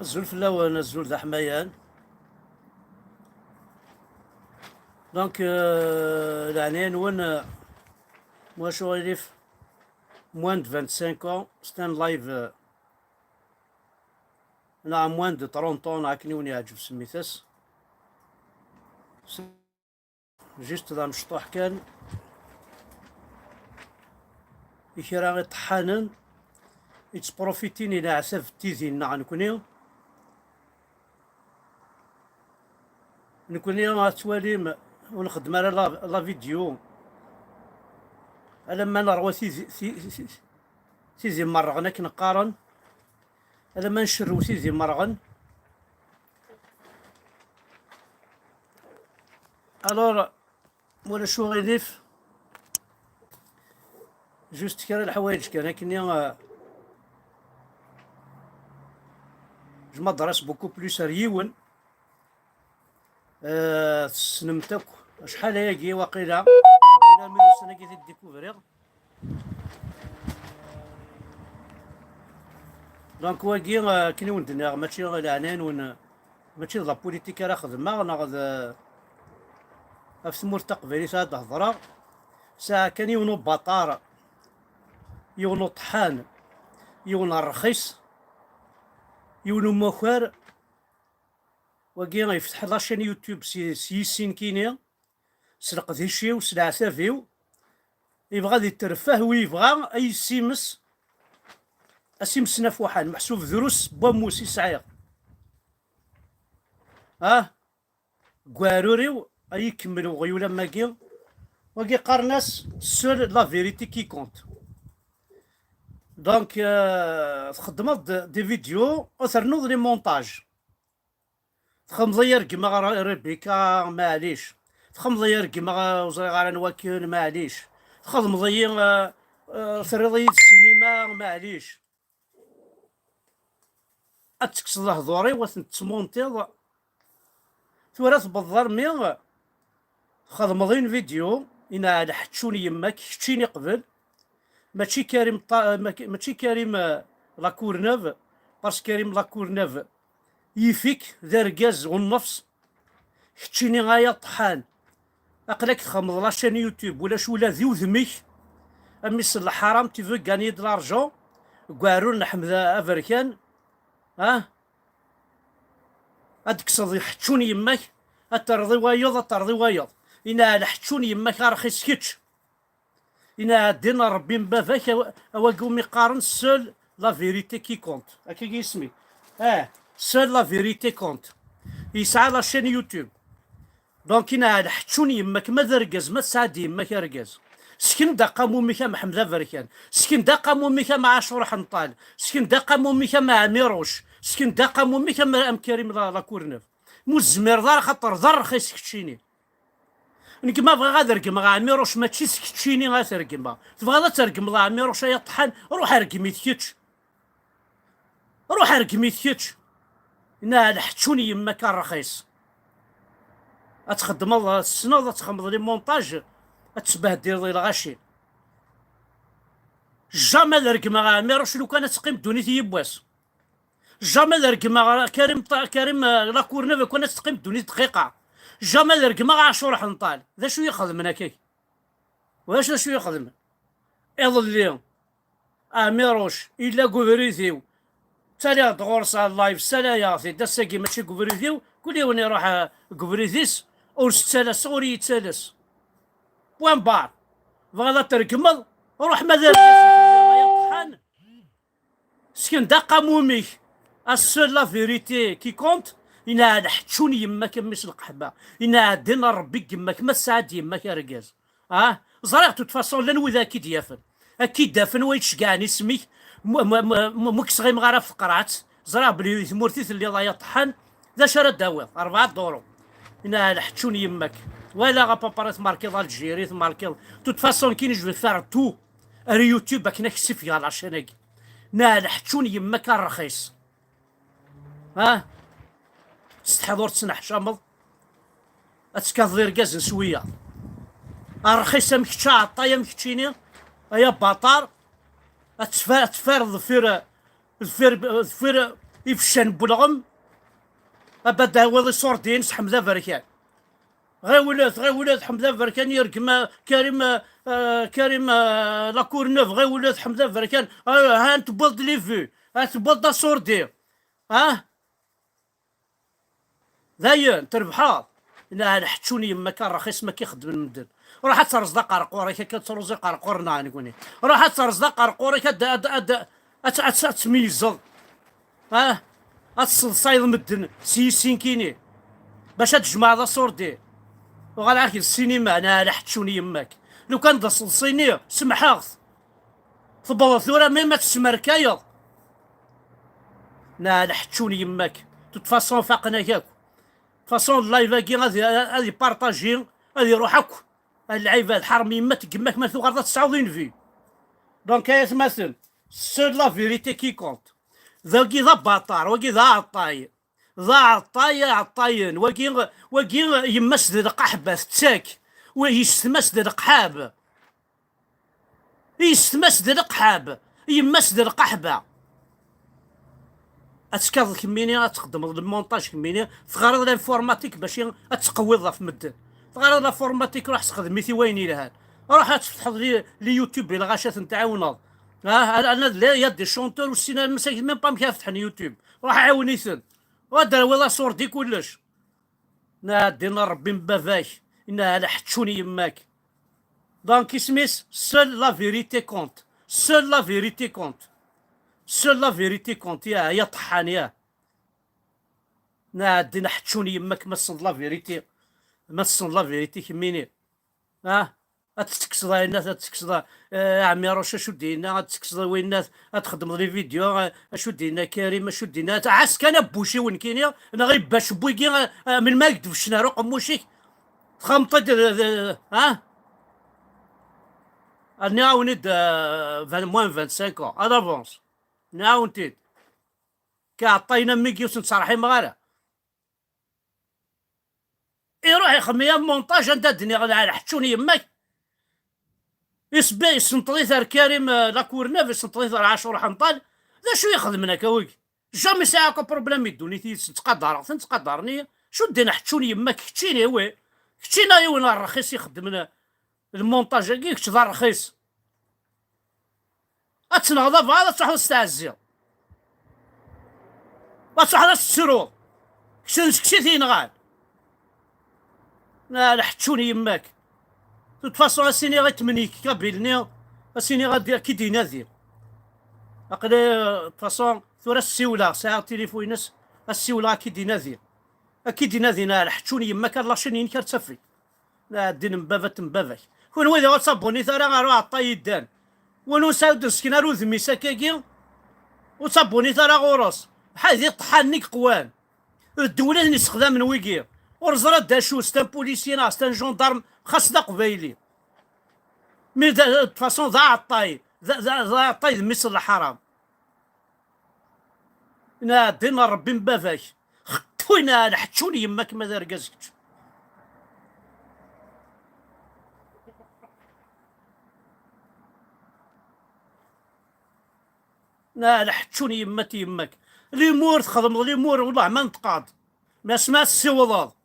الزول فلاوان الزول ذا حمايان. دونك العنين وين moi je suis moins de 25 ans, c'est un live à moins de 30 ans, لكن وني عجب سميتس جيست ذا مشطوح كان يكرا غي طحانن يتبروفيتيني إلى عساف تيزين نكوني غاتواليم ونخدم على لا فيديو لما نروى سيزي مرغن كنقارن لما نشرو سيزي مرغن الور ولا شو غيديف جوست كان الحوايج كان لكني جو مدرس بوكو بلو سريون سنمتك شحال هاكي واقيلا من السنه كي تديكوفريغ دونك واكي كني وندنا ماشي غير العنان ماشي لا بوليتيك راه خدمه ناخذ في تقبيلي ساعه هضره ساعه كان يونو بطار يونو طحان يونو الرخيص يونو مخار واكي يفتح لاشين يوتيوب سين كينيا سرق ذي شي وسلع سافيو يبغى ذي ترفاه ويبغى اي سيمس اسيمسنا في واحد محسوب دروس بوموسي سعيق كواروريو اي يكملوا غيولا ماكي وكي قارناس سول لا فيريتي كي كونت دونك خدمت دي فيديو اثرنوض لي مونتاج تخمضير كيما ريبيكا معليش تخمضير كيما وزري غالا نواكل معليش تخمضي ثريضي السينما معليش اتكسد هضوري وتمونتيض ثورات بالضرمي خدمضين فيديو إنا على حتشوني يماك حتشيني قبل ماشي كريم ماشي كريم لاكورنوف باش كريم لاكورنوف يفيك ذا ركاز والنفس حتشيني غايا طحان اقلك تخمض لاشين يوتيوب ولا شو ولا ذي وذميك اميس الحرام تيفو غاني د لارجون كوارون نحمد افريكان هاديك صدي حتشوني يماك اترضي وايض اترضي وايض إنا على حتشوني يماك رخيص كيتش إنا دينا ربي مبافاك أواقوم يقارن سول لا فيريتي كي كونت هكا كيسمي سول لا فيريتي كونت يسعى لاشين يوتيوب دونك إنا على حتشوني يماك ماذا ركاز ما تساعدي يماك ركاز سكن دقا موميكا مع حمزة فركان سكن دقا موميكا مع عاشور حنطال سكن دقا موميكا مع ميروش سكن دقا موميكا مع أم كريم لا كورنيف مزمير دار خاطر ذا رخيص كتشيني نكما بغا غادركم غا عميروش ماشي سكتشيني غاتركم تبغى تركم لا عميروش يا طحان روح اركمي تكيتش روح اركمي تكيتش انا حتشوني يما كان رخيص اتخدم الله السنه تخمض لي مونتاج اتبهدل ضي الغاشي جامي دركم غا عميروش لو كانت تقيم دونيتي يبواس جامي دركم غا كريم لا كورنيف كانت تقيم دونيتي دقيقه جامي درك ما عاشور حنطال ذا شو يخدم من هكاك واش شو يخدم يظل اميروش الا كوفريتيو تالي تغورس على اللايف سلا يا اخي داساكي ماشي كوفريتيو كل وني روح كوفريتيس او ستالس اوري تالس بوان بار بغا تركمل روح ماذا طحان سكن دقا موميك السول لا فيريتي كي كونت إنا عاد حتشوني يماك مش القحبة إنا عدينا ربي يماك ما سعد يماك يا رجاز زرعت تفاصيل لان وذا أكيد يافن أكيد دافن ويتشقعني سميك مكس غير مغارة في قرعت زرع بلي ثمورتيث اللي الله يطحن ذا شرد داوي 4 دورو إنا عاد حتشوني يماك ولا غا بابارات ماركيض الجيري ماركيض تفاصيل كي نجبد ثار تو اليوتيوب كنا كسيف يا عشان نا حتشوني يماك الرخيص تستحضر تسنح شامض اتكاظير ركاز نسوية الرخيصة مكتشا عطايا مكتشيني ايا باطار اتفار ظفير يفشان بلغم ابدا وضي صورتين حمزه بركان غير ولاد حمزه بركان يركم كريم كريم لاكور نوف غير ولاد حمزه بركان ها انت بولد لي في ها تبولد صورتي ها ذاين تربحا لا حتشوني يما كان رخيص ما كيخدم المدن روح ترزق قرقوري كترزق قرقورنا نقولي روح ترزق قرقوري تميزض ها صايد مدن سين كيني باش تجمع ذا صوردي وغالعك السينما انا لا حتشوني يماك لو كان ذا الصيني سمحاغ تبغى ثورة ما تسمر كايض لا حتشوني يماك تتفاصون فاقنا ياك فاصون اللايف كي غادي بارطاجي غادي يروح هاك العباد حرمي ما تقماك ما ثوغ 99 في دونك يا مثل سول لا فيريتي كي كونت ذاكي ذا باطار وكي ذا عطاي ذا عطاي عطاين وكي يمس ذا قحبة تاك ويستمس ذا قحاب يستمس ذا قحاب يمس ذا قحبة اتكاظ كميني تخدم المونتاج كميني تغرض الانفورماتيك باش تقويضها في مدن تغرض الانفورماتيك روح تخدم ميثي وين لهان روح تفتح لي يوتيوب الى غاشات نتعاونوا انا لا يدي شونتور والسينما المساكين ميم با مكافح يوتيوب روح عاوني ثن ودار ولا صور دي كلش نادينا ربي مبافاك انا لا حتشوني يماك دونك سميس سول لا فيريتي كونت سول لا فيريتي كونت سول لا فيريتي كونت يا طحان يا نادينا حتشوني يماك ما صند لا فيريتي ما صند لا فيريتي كميني تكسضا الناس تكسضا عمي روش اشو دينا تكسضا وين الناس تخدم لي فيديو اشو دينا كريم اشو دينا عاس كان بوشي وين كاين انا غير باش بويكي من ما يكتب شنا رقم موشيك خمطت نعاونيد موان 25 ان افونس نعاونتيد كعطينا ميكي وصراحي مغالا يروح يخمي مونتاج انت الدنيا غادا حتشوني يماك يسبي سنطري ثار كريم لاكورنا في سنطري ثار عاشور حنطال ذا شو يخدم لنا كويك جامي ساعة بروبليم يدوني تقدرني شو دينا حتشوني يماك كتشيني هو كتشينا وين الرخيص يخدم لنا المونتاج كيك كتشذا الرخيص اتنغضب هذا تصح تستعزي وتصح تسرو كشي غال لا حتشوني يماك تفاصون السيني غتمنيك كابيلني السيني غادير كي دينا ذير عقلي تفاصون ثورة السيولة ساعة تليفون ناس السيولة كي دينا ذير اكيد دينا ذينا حتشوني يماك لاشينين كارتسفي لا الدين مبافك كون ويدا وتصابوني ثرا غارو عطاي الدان ونو ساود سكينا رو ذمي ساكاكي وتصابوني ثرا غورس بحال طحانيك قوان الدولة اللي استخدام من ويكي ورزرا داشو ستان بوليسينا ستان جوندارم خاص دا قبايلي مي دا فاسون ذا عطاي ذا عطاي مثل الحرام انا دينا ربي مبافاك خوينا حتشوني يماك ما دار كازكش لا حتشوني يماك ليمور تخدم ليمور والله ما نتقاد ما سمعت السوضاض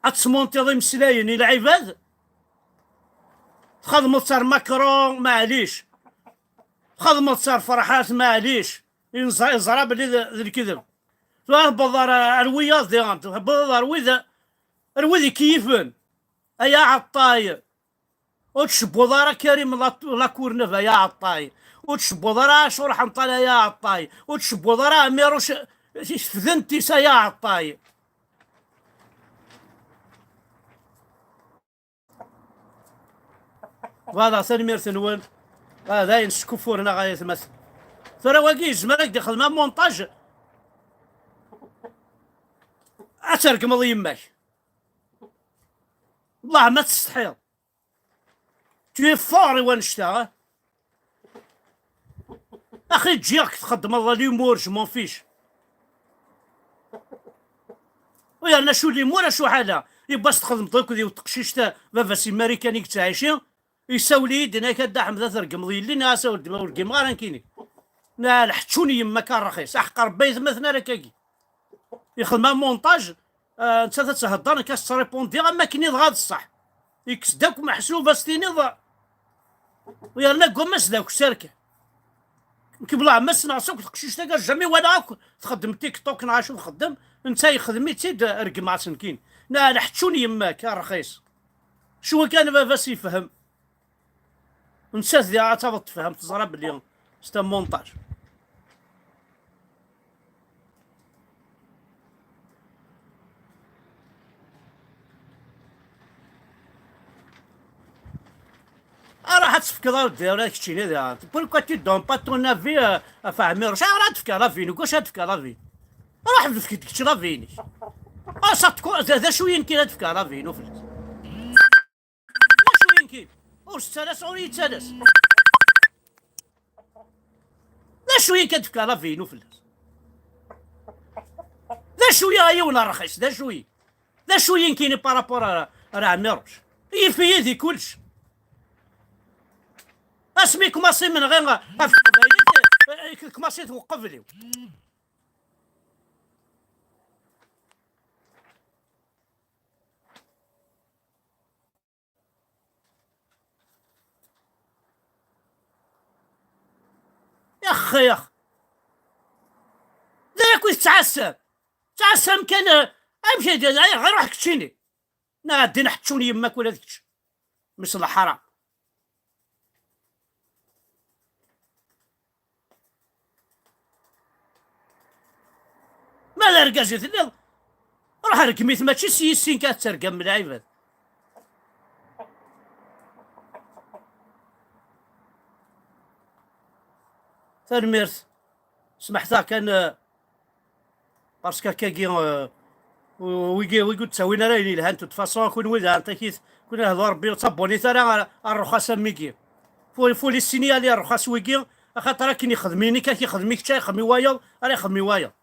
اتسمونتي ضي مسلاين العباد تخدم تصار ماكرون معليش تخدم تصار فرحات معليش ينزرب لي الكذب بضر الوياض دي غانت بضر رويذا كيفن ايا عطاي وتشبو ضرا كريم لاكورنفا يا عطاي وتشبو ضرا شور حنطالة يا عطاي وتشبو ضرا ميروش فذنتي يا عطاي هذا سلمير ثنوان هذا ينسكفور هنا غاية مثل ترى واقي زمانك دخل ما مونتاج اترك مضي يماك والله ما تستحيل تي فوري وين اشتغل اخي تجيك تخدم الله ليمور جو فيش ويا انا شو ليمور شو حاله يبقى تخدم طيك ذي وتقشيشته فاسي ماريكانيك تعيشين يساولي دينا كدا حمد ثرق مضي لي ناس ولد ما ولد ما راه كيني لا الحتشوني يما كان رخيص احق ربي يثمثنا لك كاكي يخدم مونتاج. انت تتهضر كاستريبوندي اما كنيض غاد الصح يكس داك محسوبه ستينيض ويرنا قمس داك الشركه كبلا مس نعصوك تقشيش تلقى جامي وانا تخدم تيك توك نعاشو نخدم انت يخدمي تيد رقم مع سنكين لا لحتشوني يماك يا رخيص شو كان بس يفهم نسات ذي عتبط تفهم تزرب اليوم ستا مونتاج. راح تفكر دير هاك الشيء هذا بوركوا تي دون با تون افي فاهمي راه راه تفكر لافين وكاش تفكر لافين راح تفكر ديك لافين صاتكو هذا شويه يمكن تفكر لافين وفلس شويه يمكن وستانس اوري تانس لا شويه كتفكر لافين وفلس لا شويه عيونا رخيص لا شويه لا شويه يمكن بارابور راه ميروش يفي يدي كلش اسمي كماسي من غير كماسي توقف لي يا اخي يا اخي لا كنت تعسم كان امشي غير روح كتشيني نادي نحتشوني يماك ولا ديكش مثل الحرام ما لا رقاجت لي روح ركميت ماشي سيسين كترقم من العباد تنميرت سمحتها كان باسكو كاكي ويقول تساوينا رايني لهانتو تفاصون كون ولدها انت كيف كنا نهضروا ربي تصبوني ترى الرخص ميكي فولي السينيالي الرخص ويكي خاطر كي يخدميني كي يخدميك تا يخدمي وايا راه يخدمي وايا